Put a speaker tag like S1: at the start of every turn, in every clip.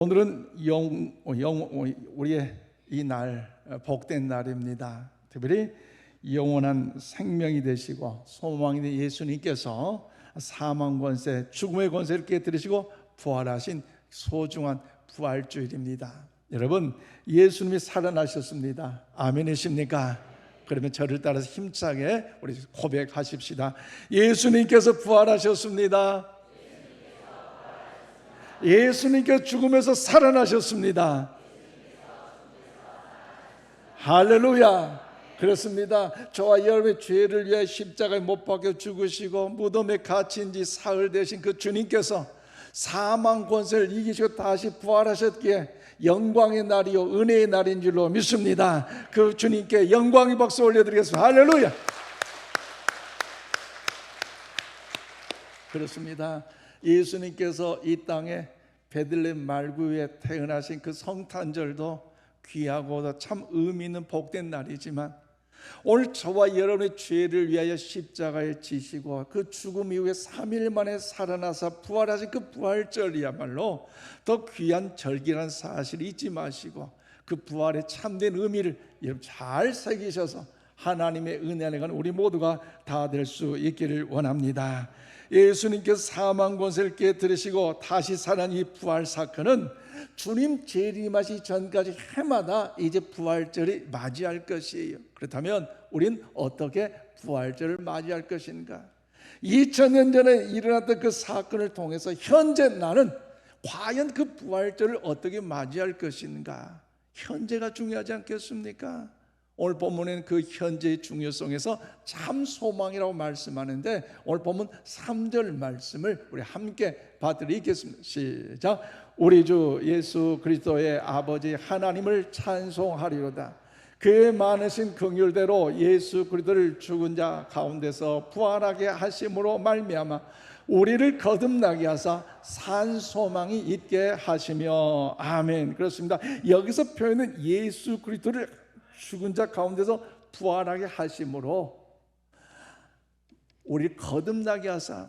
S1: 오늘은 우리의 이 날 복된 날입니다. 특별히 영원한 생명이 되시고 소망이 된 예수님께서 사망 권세, 죽음의 권세를 깨뜨리시고 부활하신 소중한 부활주일입니다. 여러분, 예수님이 살아나셨습니다. 아멘이십니까? 그러면 저를 따라서 힘차게 우리 고백하십시다. 예수님께서 부활하셨습니다. 예수님께서 죽음에서 살아나셨습니다. 할렐루야. 그렇습니다. 저와 여러분의 죄를 위해 십자가에 못 박혀 죽으시고 무덤에 갇힌 지 사흘 되신 그 주님께서 사망 권세를 이기시고 다시 부활하셨기에 영광의 날이요 은혜의 날인 줄로 믿습니다. 그 주님께 영광의 박수 올려드리겠습니다. 할렐루야. 그렇습니다. 예수님께서 이 땅에 베들레헴 말구에 태어나신 그 성탄절도 귀하고 참 의미 있는 복된 날이지만 오늘 저와 여러분의 죄를 위하여 십자가에 지시고 그 죽음 이후에 3일 만에 살아나서 부활하신 그 부활절이야말로 더 귀한 절기라는 사실을 잊지 마시고 그 부활의 참된 의미를 여러분 잘 새기셔서 하나님의 은혜 안에 가는 우리 모두가 다 될 수 있기를 원합니다. 예수님께서 사망 권세를 깨뜨리시고 다시 살아난 이 부활 사건은 주님 재림하시기 전까지 해마다 이제 부활절이 맞이할 것이에요. 그렇다면 우린 어떻게 부활절을 맞이할 것인가? 2000년 전에 일어났던 그 사건을 통해서 현재 나는 과연 그 부활절을 어떻게 맞이할 것인가? 현재가 중요하지 않겠습니까? 오늘 본문에는 그 현재의 중요성에서 참 소망이라고 말씀하는데 오늘 본문 3절 말씀을 우리 함께 받들어 읽겠습니다. 시작. 우리 주 예수 그리스도의 아버지 하나님을 찬송하리로다. 그의 많으신 긍휼대로 예수 그리스도를 죽은 자 가운데서 부활하게 하심으로 말미암아 우리를 거듭나게 하사 산 소망이 있게 하시며 아멘. 그렇습니다. 여기서 표현은 예수 그리스도를 죽은 자 가운데서 부활하게 하심으로 우리를 거듭나게 하사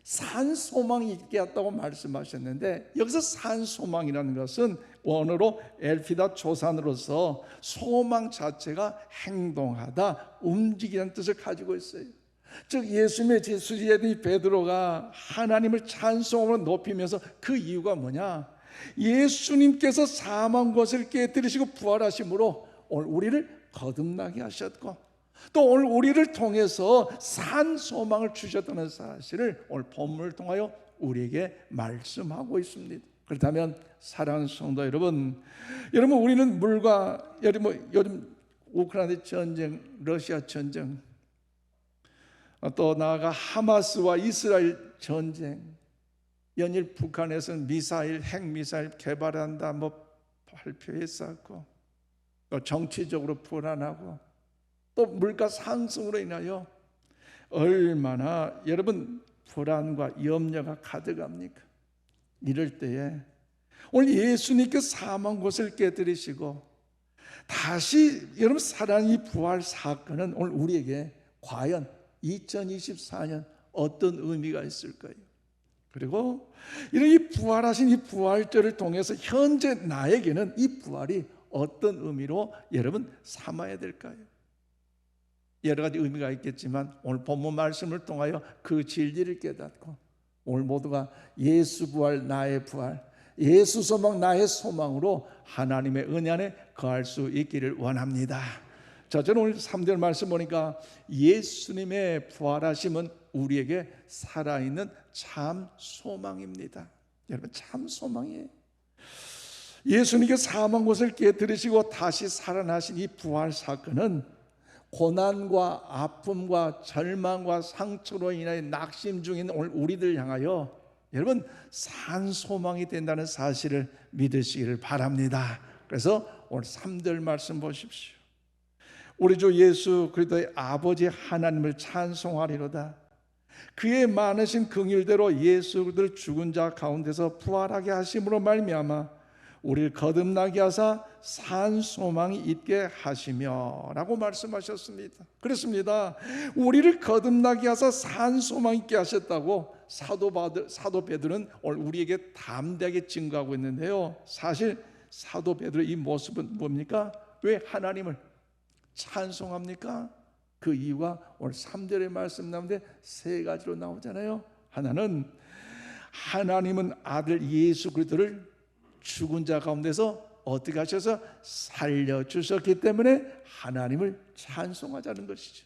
S1: 산 소망이 있게 했다고 말씀하셨는데 여기서 산 소망이라는 것은 원어로 엘피다 조산으로서 소망 자체가 행동하다, 움직이는 뜻을 가지고 있어요. 즉 예수님의 제수제자인 베드로가 하나님을 찬송으로 높이면서 그 이유가 뭐냐? 예수님께서 사망 권세를 깨뜨리시고 부활하심으로 오늘 우리를 거듭나게 하셨고 또 오늘 우리를 통해서 산 소망을 주셨다는 사실을 오늘 본문을 통하여 우리에게 말씀하고 있습니다. 그렇다면 사랑하는 성도 여러분, 우리는 물과 요즘 우크라이나 전쟁, 러시아 전쟁, 또 나아가 하마스와 이스라엘 전쟁, 연일 북한에서는 핵미사일 개발한다 발표했었고 또 정치적으로 불안하고 또 물가 상승으로 인하여 얼마나 여러분 불안과 염려가 가득합니까? 이럴 때에 오늘 예수님께서 사망 권세를 깨뜨리시고 다시 여러분 살아난 이 부활 사건은 오늘 우리에게 과연 2024년 어떤 의미가 있을까요? 그리고 이런 이 부활하신 이 부활절을 통해서 현재 나에게는 이 부활이 어떤 의미로 여러분 삼아야 될까요? 여러 가지 의미가 있겠지만 오늘 본문 말씀을 통하여 그 진리를 깨닫고 오늘 모두가 예수 부활 나의 부활, 예수 소망 나의 소망으로 하나님의 은혜 안에 거할 수 있기를 원합니다. 저는 오늘 3절 말씀 보니까 예수님의 부활하심은 우리에게 살아있는 참 소망입니다. 여러분 참 소망이에요. 예수님께 사망 권세를 깨뜨리시고 다시 살아나신 이 부활 사건은 고난과 아픔과 절망과 상처로 인하여 낙심 중인 오늘 우리들 향하여 여러분 산 소망이 된다는 사실을 믿으시기를 바랍니다. 그래서 오늘 3절 말씀 보십시오. 우리 주 예수 그리스도의 아버지 하나님을 찬송하리로다. 그의 많으신 긍휼대로 예수 그리스도를 죽은 자 가운데서 부활하게 하심으로 말미암아 우리를 거듭나게 하사 산 소망이 있게 하시며 라고 말씀하셨습니다. 그렇습니다. 우리를 거듭나게 하사 산 소망이 있게 하셨다고 사도 베드로는 오늘 우리에게 담대하게 증거하고 있는데요, 사실 사도 베드로의 이 모습은 뭡니까? 왜 하나님을 찬송합니까? 그 이유가 오늘 3절의 말씀 나오는데 세 가지로 나오잖아요. 하나는 하나님은 아들 예수 그리스도를 죽은 자 가운데서 어떻게 하셔서 살려주셨기 때문에 하나님을 찬송하자는 것이죠.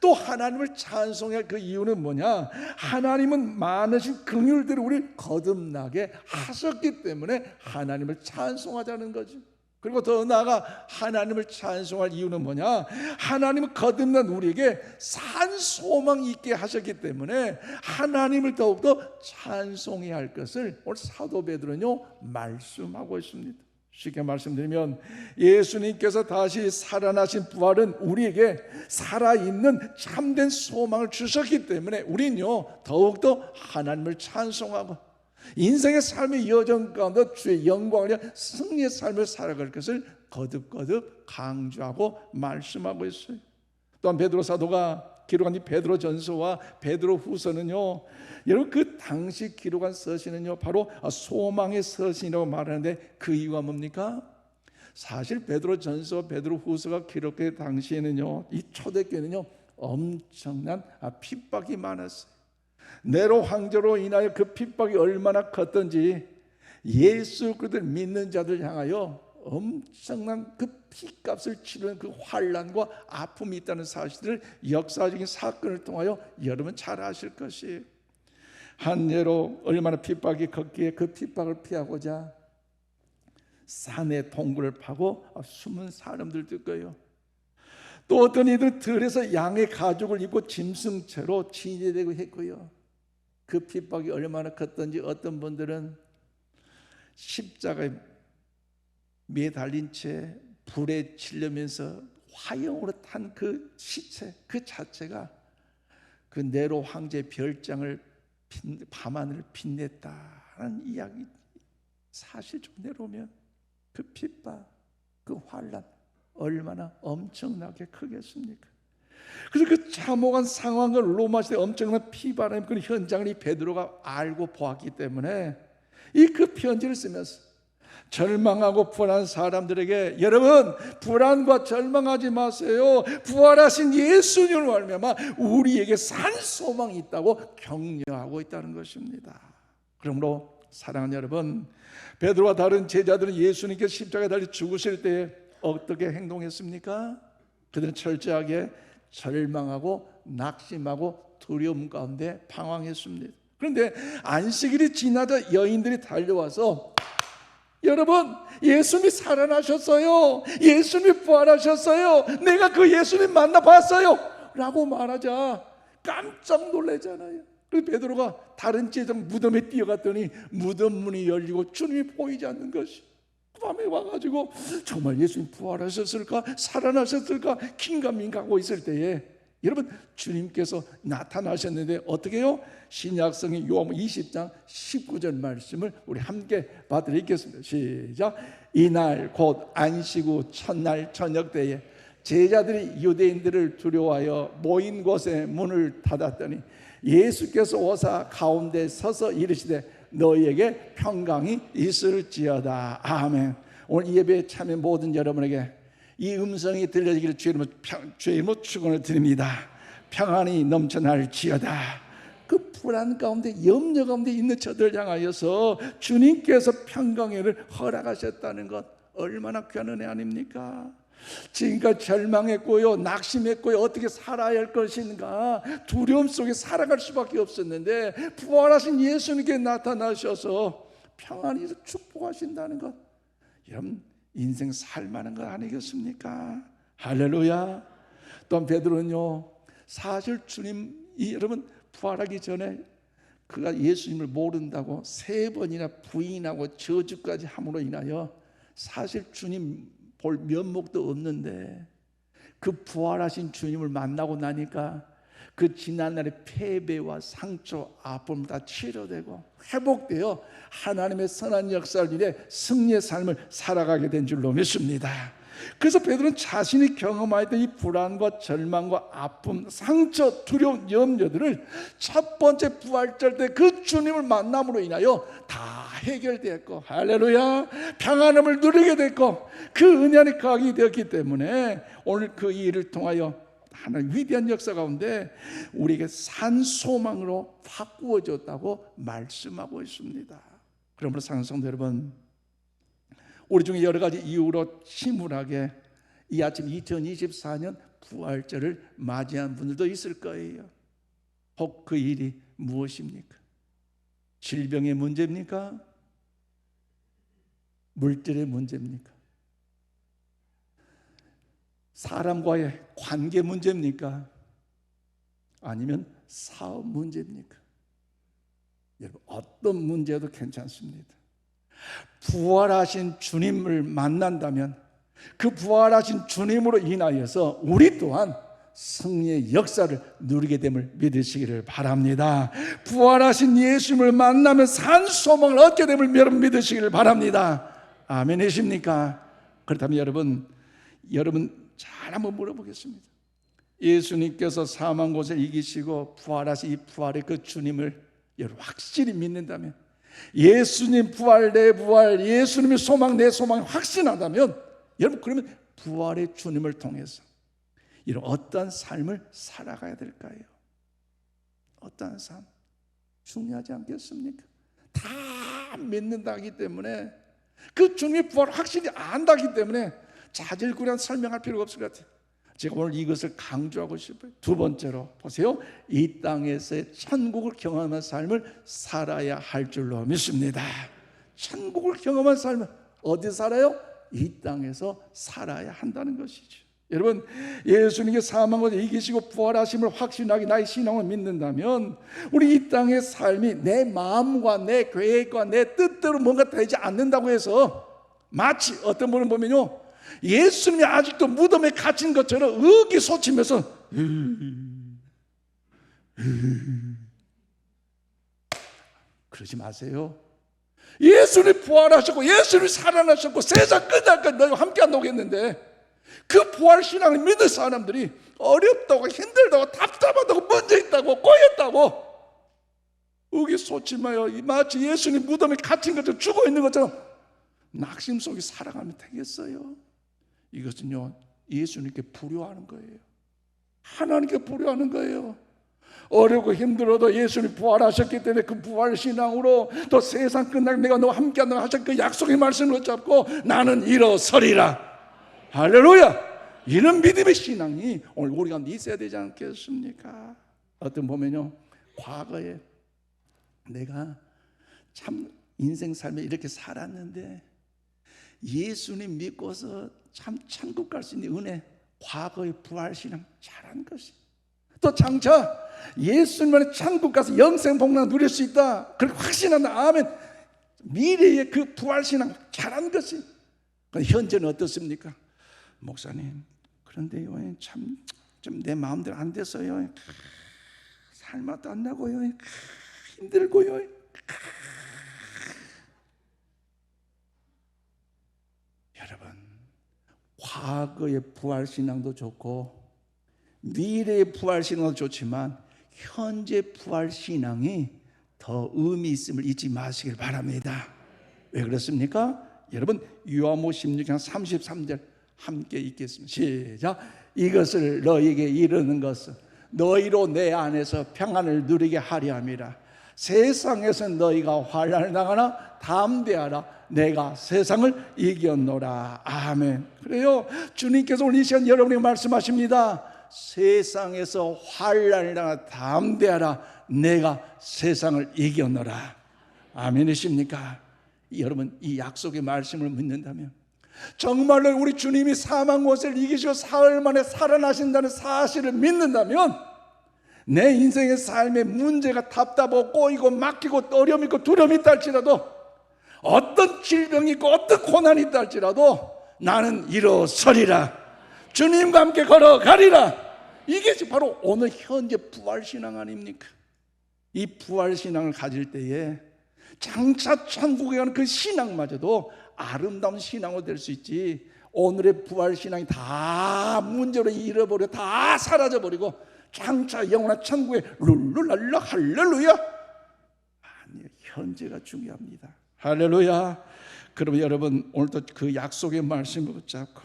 S1: 또 하나님을 찬송할 그 이유는 뭐냐? 하나님은 많으신 긍휼대로 우리를 거듭나게 하셨기 때문에 하나님을 찬송하자는 거죠. 그리고 더 나아가 하나님을 찬송할 이유는 뭐냐? 하나님은 거듭난 우리에게 산 소망이 있게 하셨기 때문에 하나님을 더욱더 찬송해야 할 것을 오늘 사도 베드로는요 말씀하고 있습니다. 쉽게 말씀드리면 예수님께서 다시 살아나신 부활은 우리에게 살아있는 참된 소망을 주셨기 때문에 우리는요 더욱더 하나님을 찬송하고 인생의 삶의 여정 가운데 주의 영광을 위한 승리의 삶을 살아갈 것을 거듭거듭 강조하고 말씀하고 있어요. 또한 베드로 사도가 기록한 이 베드로 전서와 베드로 후서는요, 여러분 그 당시 기록한 서신은요 바로 소망의 서신이라고 말하는데 그 이유가 뭡니까? 사실 베드로 전서, 베드로 후서가 기록된 당시에는요 이 초대교회는요 엄청난 핍박이 많았어요. 네로 황제로 인하여 그 핍박이 얼마나 컸던지 예수 그리스도를 믿는 자들 향하여 엄청난 그 피값을 치르는 그 환난과 아픔이 있다는 사실을 역사적인 사건을 통하여 여러분 잘 아실 것이에요. 한 예로 얼마나 핍박이 컸기에 그 핍박을 피하고자 산에 동굴을 파고 숨은 사람들도 있고요. 또 어떤 이들은 들에서 양의 가죽을 입고 짐승체로 진예되고 했고요. 그 핍박이 얼마나 컸던지 어떤 분들은 십자가에 매달린 채 불에 질려면서 화형으로 탄 그 시체 그 자체가 그 네로 황제의 별장을 밤하늘을 빛냈다는 이야기. 사실 좀 내려오면 그 핍박, 그 환난 얼마나 엄청나게 크겠습니까? 그래서 그 참혹한 상황을 로마 시대 엄청난 피바람 그 현장을 이 베드로가 알고 보았기 때문에 이 그 편지를 쓰면서 절망하고 불안한 사람들에게 여러분 불안과 절망하지 마세요. 부활하신 예수님을 말미암아 우리에게 산 소망이 있다고 격려하고 있다는 것입니다. 그러므로 사랑하는 여러분, 베드로와 다른 제자들은 예수님께서 십자가에 달려 죽으실 때에 어떻게 행동했습니까? 그들은 철저하게 절망하고 낙심하고 두려움 가운데 방황했습니다. 그런데 안식일이 지나자 여인들이 달려와서 여러분 예수님이 살아나셨어요. 예수님이 부활하셨어요. 내가 그 예수님 만나봤어요 라고 말하자 깜짝 놀라잖아요. 그래서 베드로가 다른 제장 무덤에 뛰어갔더니 무덤 문이 열리고 주님이 보이지 않는 것이. 밤에 와가지고 정말 예수님 부활하셨을까 살아나셨을까 긴가민가하고 있을 때에 여러분 주님께서 나타나셨는데 어떻게 해요? 신약성의 요한복음 20장 19절 말씀을 우리 함께 받들어 읽겠습니다. 시작. 이날 곧 안식 후 첫날 저녁 때에 제자들이 유대인들을 두려워하여 모인 곳에 문을 닫았더니 예수께서 오사 가운데 서서 이르시되 너희에게 평강이 있을지어다. 아멘. 오늘 이 예배에 참여 모든 여러분에게 이 음성이 들려지기를 주의 이름으로 축원을 드립니다. 평안이 넘쳐날지어다. 그 불안 가운데 염려 가운데 있는 저들 향하여서 주님께서 평강을 허락하셨다는 것 얼마나 귀한 은혜 아닙니까? 지금까지 절망했고요 낙심했고요 어떻게 살아야 할 것인가 두려움 속에 살아갈 수밖에 없었는데 부활하신 예수님께 나타나셔서 평안히 축복하신다는 것 여러분 인생 살만한 것 아니겠습니까? 할렐루야. 또한 베드로는요 사실 주님이 여러분 부활하기 전에 그가 예수님을 모른다고 3번이나 부인하고 저주까지 함으로 인하여 사실 주님 볼 면목도 없는데 그 부활하신 주님을 만나고 나니까 그 지난날의 패배와 상처, 아픔 다 치료되고 회복되어 하나님의 선한 역사를 위해 승리의 삶을 살아가게 된 줄로 믿습니다. 그래서 베드로는 자신이 경험하였던 이 불안과 절망과 아픔, 상처, 두려움, 염려들을 첫 번째 부활절 때 그 주님을 만남으로 인하여 다 해결되었고, 할렐루야, 평안함을 누리게 됐고, 그 은혜 안에 거하게 되었기 때문에 오늘 그 일을 통하여 하나님 위대한 역사 가운데 우리에게 산 소망으로 바꾸어졌다고 말씀하고 있습니다. 그러므로 사랑하는 성도 여러분, 우리 중에 여러 가지 이유로 침울하게 이 아침 2024년 부활절을 맞이한 분들도 있을 거예요. 혹 그 일이 무엇입니까? 질병의 문제입니까? 물질의 문제입니까? 사람과의 관계 문제입니까? 아니면 사업 문제입니까? 여러분, 어떤 문제도 괜찮습니다. 부활하신 주님을 만난다면 그 부활하신 주님으로 인하여서 우리 또한 승리의 역사를 누리게 됨을 믿으시기를 바랍니다. 부활하신 예수님을 만나면 산 소망을 얻게 됨을 여러분 믿으시기를 바랍니다. 아멘이십니까? 그렇다면 여러분 잘 한번 물어보겠습니다. 예수님께서 사망 고생을 이기시고 부활하신 이 부활의 그 주님을 여러분 확실히 믿는다면, 예수님 부활 내 부활, 예수님의 소망 내 소망이 확신하다면, 여러분 그러면 부활의 주님을 통해서 이런 어떠한 삶을 살아가야 될까요? 어떠한 삶? 중요하지 않겠습니까? 다 믿는다기 때문에, 그 주님의 부활을 확실히 안다기 때문에 자질구레한 설명할 필요가 없을 것 같아요. 제가 오늘 이것을 강조하고 싶어요. 두 번째로 보세요. 이 땅에서의 천국을 경험한 삶을 살아야 할 줄로 믿습니다. 천국을 경험한 삶을 어디 살아요? 이 땅에서 살아야 한다는 것이죠. 여러분, 예수님께 사망을 이기시고 부활하심을 확신하게 나의 신앙을 믿는다면, 우리 이 땅의 삶이 내 마음과 내 계획과 내 뜻대로 뭔가 되지 않는다고 해서, 마치 어떤 분을 보면요, 예수님이 아직도 무덤에 갇힌 것처럼 의기소침해서 그러지 마세요. 예수님이 부활하셨고 예수님이 살아나셨고 세상 끝날까지 너희와 함께 한다고 했는데, 그 부활신앙을 믿는 사람들이 어렵다고 힘들다고 답답하다고 문제 있다고 꼬였다고 의기소침하여 마치 예수님 무덤에 갇힌 것처럼 죽어있는 것처럼 낙심 속에 살아가면 되겠어요? 이것은요, 예수님께 불효하는 거예요. 하나님께 불효하는 거예요. 어렵고 힘들어도 예수님 부활하셨기 때문에 그 부활신앙으로 또 세상 끝날 내가 너와 함께한다고 하신 그 약속의 말씀을 붙잡고 나는 일어서리라, 할렐루야, 이런 믿음의 신앙이 오늘 우리 가운데 있어야 되지 않겠습니까? 어떤 보면요, 과거에 내가 참 인생 삶에 이렇게 살았는데 예수님 믿고서 참 천국 갈 수 있는 은혜, 과거의 부활신앙 잘한 것이, 또 장차 예수님만의 천국 가서 영생 복락 누릴 수 있다 그렇게 확신한다, 아멘, 미래의 그 부활신앙 잘한 것이. 현재는 어떻습니까? 목사님, 그런데요, 참 좀 내 마음대로 안 돼서요, 살맛도 안 나고요, 힘들고요. 여러분, 과거의 부활신앙도 좋고 미래의 부활신앙도 좋지만 현재 부활신앙이 더 의미 있음을 잊지 마시길 바랍니다. 왜 그렇습니까? 여러분, 요한복음 16장 33절 함께 읽겠습니다. 시작. 이것을 너희에게 이르는 것은 너희로 내 안에서 평안을 누리게 하려 함이라. 세상에서 너희가 환난을 당하나 담대하라, 내가 세상을 이겼노라. 아멘. 그래요, 주님께서 오늘 이 시간 여러분에게 말씀하십니다. 세상에서 환난을 당하나 담대하라, 내가 세상을 이겼노라. 아멘이십니까? 여러분, 이 약속의 말씀을 믿는다면, 정말로 우리 주님이 사망 고생을 이기시고 사흘 만에 살아나신다는 사실을 믿는다면, 내 인생의 삶에 문제가 답답하고 꼬이고 막히고 어려움이 있고 두려움이 있다 할지라도, 어떤 질병이 있고 어떤 고난이 있다 할지라도 나는 일어서리라, 주님과 함께 걸어가리라, 이게 바로 오늘 현재 부활신앙 아닙니까? 이 부활신앙을 가질 때에 장차 천국에 가는 그 신앙마저도 아름다운 신앙으로 될 수 있지, 오늘의 부활신앙이 다 문제로 잃어버려 다 사라져버리고 장차 영원한 천국에 룰루랄라 할렐루야, 아니요, 현재가 중요합니다. 할렐루야. 그러면 여러분 오늘도 그 약속의 말씀을 붙잡고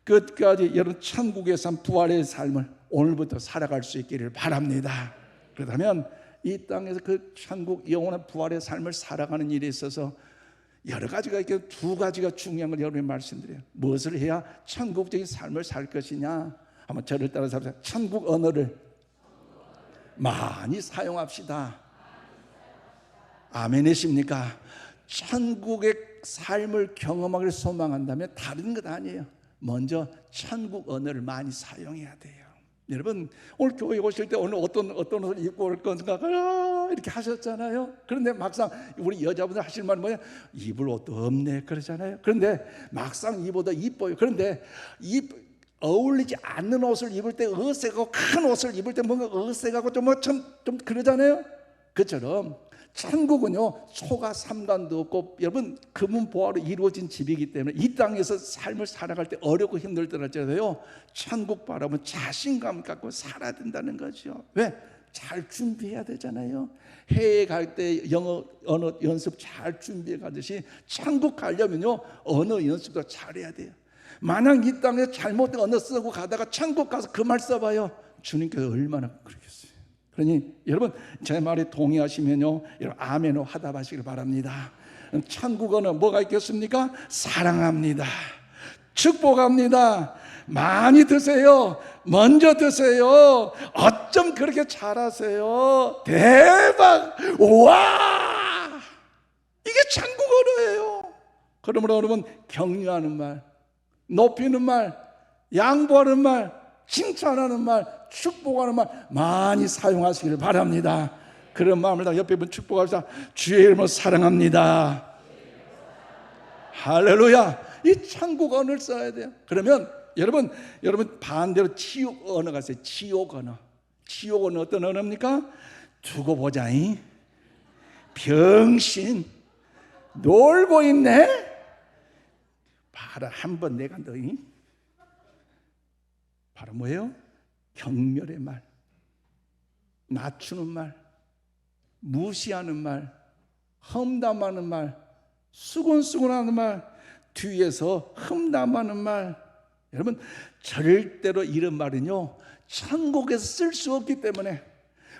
S1: 끝까지 여러분 천국에 산 부활의 삶을 오늘부터 살아갈 수 있기를 바랍니다. 그렇다면 이 땅에서 그 천국 영원한 부활의 삶을 살아가는 일에 있어서 여러 가지가 있게 두 가지가 중요한 걸 여러분이 말씀드려요. 무엇을 해야 천국적인 삶을 살 것이냐? 한번 저를 따라서 해보세요. 천국 언어를 많이 사용합시다. 아멘이십니까? 천국의 삶을 경험하기를 소망한다면 다른 것 아니에요. 먼저 천국 언어를 많이 사용해야 돼요. 여러분 오늘 교회 오실 때 오늘 어떤 옷을 입고 올 건가 이렇게 하셨잖아요. 그런데 막상 우리 여자분들 하실 말은 뭐냐? 입을 옷도 없네 그러잖아요. 그런데 막상 입어도 이뻐요. 그런데 어울리지 않는 옷을 입을 때 어색하고 큰 옷을 입을 때 뭔가 어색하고 좀 그러잖아요. 그처럼 천국은요 소가 삼간도 없고 여러분 금은 보화로 이루어진 집이기 때문에 이 땅에서 삶을 살아갈 때 어렵고 힘들더라도 천국 바라보면 자신감 갖고 살아야 된다는 거죠. 왜? 잘 준비해야 되잖아요. 해외 갈 때 영어 언어 연습 잘 준비해 가듯이 천국 가려면요 언어 연습도 잘해야 돼요. 만약 이 땅에 잘못된 언어 쓰고 가다가 천국 가서 그 말 써봐요. 주님께서 얼마나 그러겠어요. 그러니 여러분 제 말에 동의하시면요 여러분 아멘으로 화답하시길 바랍니다. 천국어는 뭐가 있겠습니까? 사랑합니다, 축복합니다, 많이 드세요, 먼저 드세요, 어쩜 그렇게 잘하세요, 대박, 와, 이게 천국어예요. 그러므로 여러분 격려하는 말, 높이는 말, 양보하는 말, 칭찬하는 말, 축복하는 말 많이 사용하시기를 바랍니다. 그런 마음을 다 옆에 분 축복합시다. 주의 이름으로 사랑합니다. 할렐루야. 이 천국 언어를 써야 돼요. 그러면 여러분 반대로 지옥 언어가 있어요. 지옥 언어. 지옥 언어 어떤 언어입니까? 두고 보자잉, 병신, 놀고 있네, 봐라 한번 내가 너희, 바로 뭐예요? 경멸의 말, 낮추는 말, 무시하는 말, 험담하는 말, 수군수군하는 말, 뒤에서 험담하는 말. 여러분 절대로 이런 말은요 천국에서 쓸 수 없기 때문에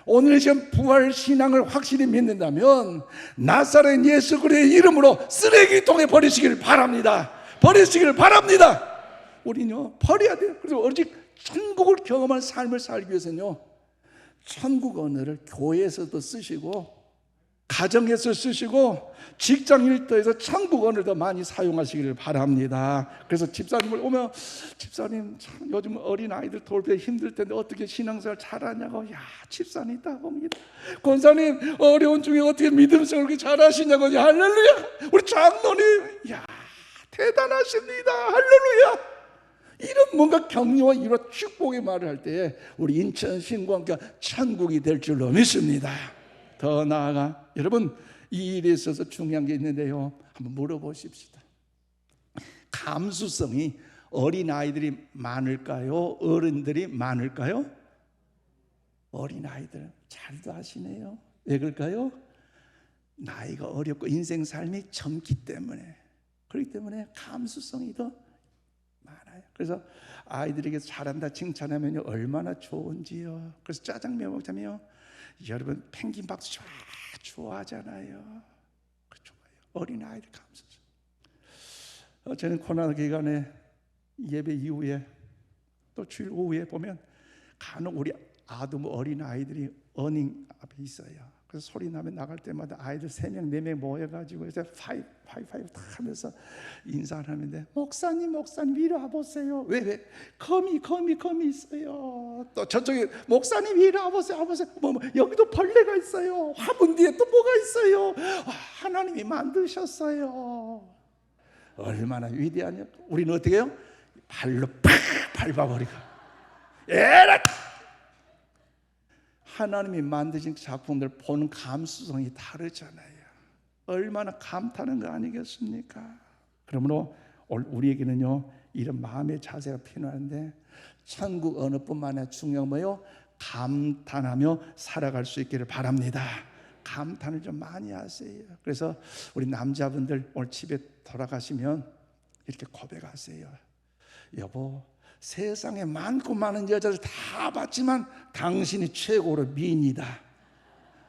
S1: 오늘 지금 부활 신앙을 확실히 믿는다면 나사렛 예수 그리스도의 이름으로 쓰레기통에 버리시길 바랍니다. 버리시길 바랍니다. 우리는요 버려야 돼요. 그래서 오직 천국을 경험한 삶을 살기 위해서는요 천국 언어를 교회에서도 쓰시고 가정에서 쓰시고 직장 일터에서 천국 언어를 더 많이 사용하시기를 바랍니다. 그래서 집사님을 오면 집사님 참 요즘 어린 아이들 돌 때 힘들 텐데 어떻게 신앙생활 잘하냐고, 야 집사님 다 봅니다. 권사님 어려운 중에 어떻게 믿음생활 그렇게 잘하시냐고, 할렐루야. 우리 장로님 야 대단하십니다. 할렐루야. 이런 뭔가 격려와 이런 축복의 말을 할 때 우리 인천 신광교가 천국이 될 줄로 믿습니다. 더 나아가 여러분 이 일에 있어서 중요한 게 있는데요 한번 물어보십시다. 감수성이 어린아이들이 많을까요? 어른들이 많을까요? 어린아이들 잘도 하시네요. 왜 그럴까요? 나이가 어렵고 인생 삶이 젊기 때문에, 그렇기 때문에 감수성이 더 많아요. 그래서 아이들에게 잘한다 칭찬하면 얼마나 좋은지요. 그래서 짜장면 먹자면요 여러분 펭귄 박수 좋아하잖아요. 좋아요. 어린아이들 감수성. 저는 코로나 기간에 예배 이후에 또 주일 오후에 보면 간혹 우리 아동 어린아이들이 어닝 앞에 있어요. 그래서 소리 나면 나갈 때마다 아이들 3명 4명 모여가지고 이제 파이파이브 다 하면서 인사를 하는데 목사님 이리 와보세요. 왜? 거미 있어요. 또 저쪽에 목사님 이리 와보세요. 뭐 여기도 벌레가 있어요. 화분 뒤에 또 뭐가 있어요. 하나님이 만드셨어요. 얼마나 위대하냐. 우리는 어떻게 해요? 발로 팍 밟아버리고 에라 하나님이 만드신 작품들 보는 감수성이 다르잖아요. 얼마나 감탄한 거 아니겠습니까? 그러므로 우리에게는요 이런 마음의 자세가 필요한데, 천국 언어뿐만 아니라 중요한 뭐요? 감탄하며 살아갈 수 있기를 바랍니다. 감탄을 좀 많이 하세요. 그래서 우리 남자분들 오늘 집에 돌아가시면 이렇게 고백하세요. 여보, 세상에 많고 많은 여자들 다 봤지만 당신이 최고로 미인이다.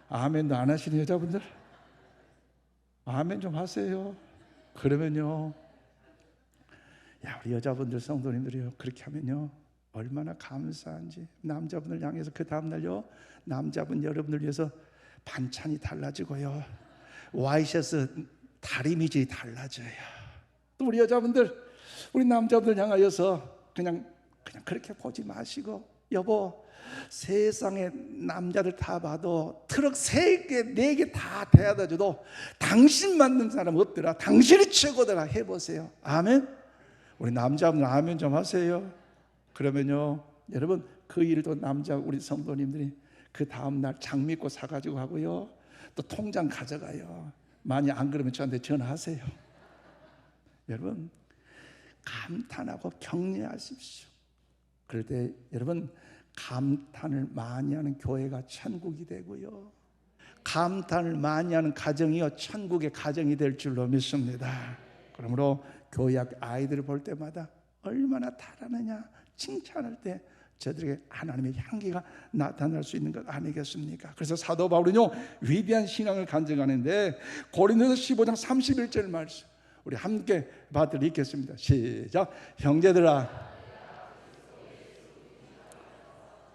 S1: 아멘도 안 하시는 여자분들 아멘 좀 하세요. 그러면요, 야, 우리 여자분들 성도님들이요 그렇게 하면요 얼마나 감사한지. 남자분들 향해서 그 다음날요 남자분 여러분들 위해서 반찬이 달라지고요, 와이셔츠 다리미질이 달라져요. 또 우리 여자분들 우리 남자분들 향하여서 그냥 그렇게 보지 마시고, 여보, 세상에 남자들 다 봐도 트럭 3개 4개 다 대하다 줘도 당신 만든 사람 없더라, 당신이 최고더라 해보세요. 아멘. 우리 남자분들 아멘 좀 하세요. 그러면요 여러분 그 일도 남자 우리 성도님들이 그 다음날 장미꽃 사가지고 하고요, 또 통장 가져가요. 만약 안 그러면 저한테 전화하세요. 여러분 감탄하고 격려하십시오. 그럴 때 여러분 감탄을 많이 하는 교회가 천국이 되고요, 감탄을 많이 하는 가정이요 천국의 가정이 될 줄로 믿습니다. 그러므로 교회 앞 아이들을 볼 때마다 얼마나 잘하느냐 칭찬할 때 저들에게 하나님의 향기가 나타날 수 있는 것 아니겠습니까? 그래서 사도 바울은요 위대한 신앙을 간증하는데 고린도서 15장 31절 말씀 우리 함께 받들어 읽겠습니다. 시작. 형제들아,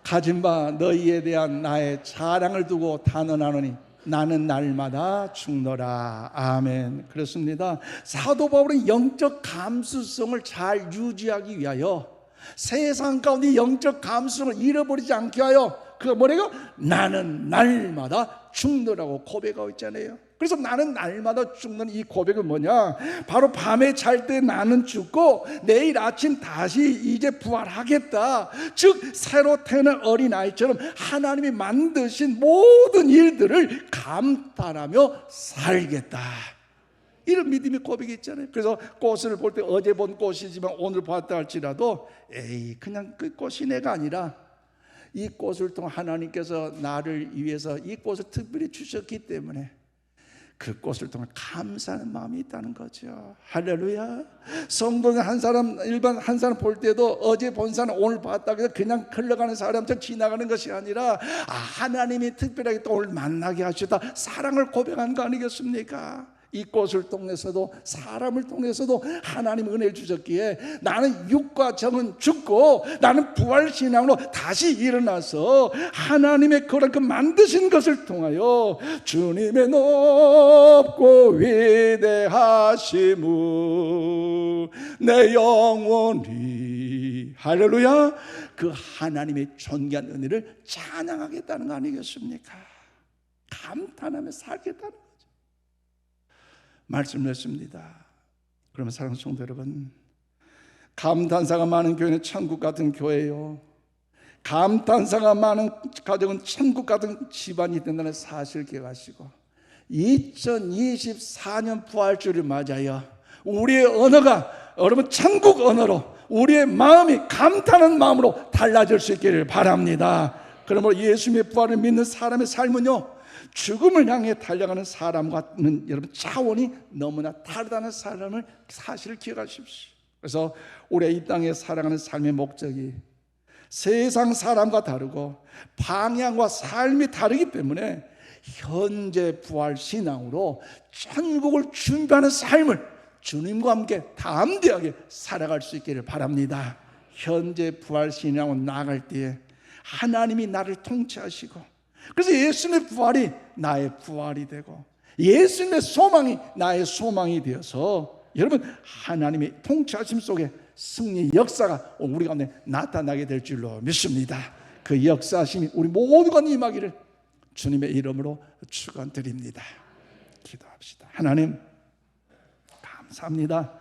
S1: 가진 바 너희에 대한 나의 자랑을 두고 단언하노니 나는 날마다 죽노라. 아멘. 그렇습니다. 사도 바울은 영적 감수성을 잘 유지하기 위하여 세상 가운데 영적 감수성을 잃어버리지 않게 하여 그가 뭐래요? 나는 날마다 죽노라고 고백하고 있잖아요. 그래서 나는 날마다 죽는 이 고백은 뭐냐? 바로 밤에 잘 때 나는 죽고 내일 아침 다시 이제 부활하겠다. 즉 새로 태어난 어린아이처럼 하나님이 만드신 모든 일들을 감탄하며 살겠다. 이런 믿음의 고백이 있잖아요. 그래서 꽃을 볼 때 어제 본 꽃이지만 오늘 봤다 할지라도 에이 그냥 그 꽃이 내가 아니라 이 꽃을 통해 하나님께서 나를 위해서 이 꽃을 특별히 주셨기 때문에 그 꽃을 통해 감사하는 마음이 있다는 거죠. 할렐루야. 성도는 한 사람 일반 한 사람 볼 때도 어제 본 사람 오늘 봤다 해서 그냥 흘러가는 사람처럼 지나가는 것이 아니라 하나님이 특별하게 또 오늘 만나게 하시다 사랑을 고백한 거 아니겠습니까? 이 꽃을 통해서도 사람을 통해서도 하나님 은혜를 주셨기에 나는 육과 정은 죽고 나는 부활신앙으로 다시 일어나서 하나님의 그 만드신 것을 통하여 주님의 높고 위대하심을 내 영혼이 할렐루야 그 하나님의 존귀한 은혜를 찬양하겠다는 거 아니겠습니까? 감탄하며 살겠다는 거 말씀했습니다. 그러면 사랑하는 성도 여러분, 감탄사가 많은 교회는 천국 같은 교회예요. 감탄사가 많은 가정은 천국 같은 집안이 된다는 사실을 기억하시고 2024년 부활주를 맞아요. 우리의 언어가 여러분 천국 언어로 우리의 마음이 감탄하는 마음으로 달라질 수 있기를 바랍니다. 그러므로 예수님의 부활을 믿는 사람의 삶은요 죽음을 향해 달려가는 사람과는 여러분 차원이 너무나 다르다는 사실을 기억하십시오. 그래서 우리 이 땅에 살아가는 삶의 목적이 세상 사람과 다르고 방향과 삶이 다르기 때문에 현재 부활 신앙으로 천국을 준비하는 삶을 주님과 함께 담대하게 살아갈 수 있기를 바랍니다. 현재 부활 신앙으로 나아갈 때에 하나님이 나를 통치하시고 그래서 예수님의 부활이 나의 부활이 되고 예수님의 소망이 나의 소망이 되어서 여러분 하나님의 통치하심 속에 승리의 역사가 우리 가운데 나타나게 될 줄로 믿습니다. 그 역사하심이 우리 모두가 임하기를 주님의 이름으로 축원드립니다. 기도합시다. 하나님 감사합니다.